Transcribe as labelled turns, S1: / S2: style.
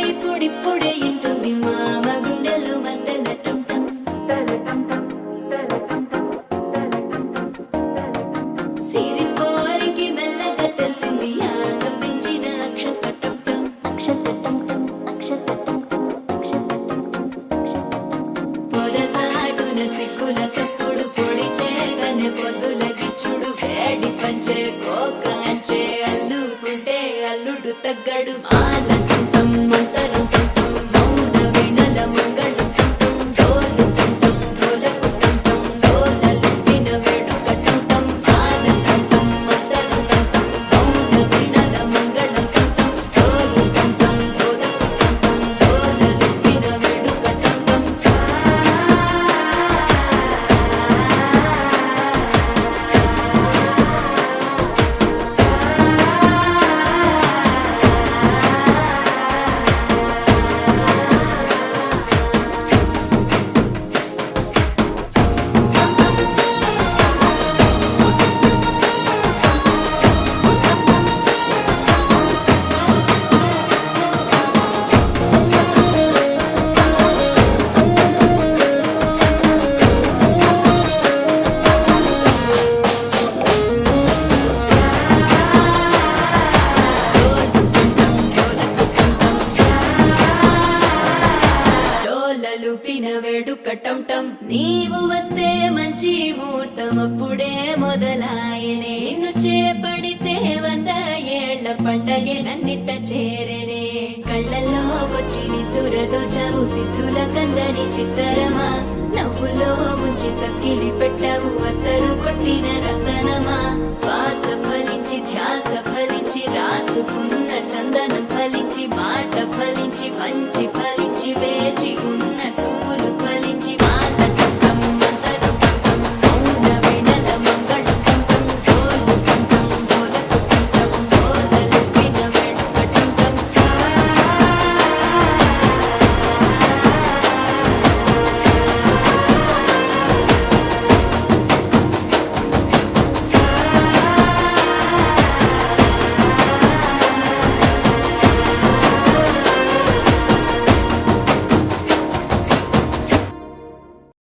S1: ఇప్పుడిప్పుడే ఇంటుంది మామ గుండెల్లో మధ్యల టం టం సిరిపోరికి మెల్లగా తెలిసింది ఆశ పెంచిన అక్షత టం పొదసాటున సిక్కుల సప్పుడు పొడి చేయగానే పొద్దుల గిచ్చుడు వేడి పంచే కోక అంచే అల్లుకుంటే అల్లుడు తగ్గడు ఆలంటుంటం మంతరం టుంటం మౌన వీణల మంగళం టుంటం డోలు టుంటం డోలకు టుంటం డోలలు విన వేడుక టుంటం ఆలంటుంటం మంతరం టుంటం మౌన వీణల మంగళం టుంటం డోలు టుంటం డోలకు టుంటం డోలలు విన వేడుక టుంటం డోలలుపిన వేడుక టం నీవు వస్తే మంచి ముహూర్తం అప్పుడే మొదలాయనే నిన్ను చేపడితే 100 ఏళ్ల పండగే నన్నిట్ట చేరనే కళ్ళల్లో వచ్చి నిద్దురదో చవు సిద్ధుల కందని చిత్తరమా నవ్వులో ముంచి చక్కిలి పెట్టావు అత్తరు కొట్టిన రతనమా శ్వాస ఫలించి ధ్యాస ఫలించి రాసుకున్న చందనం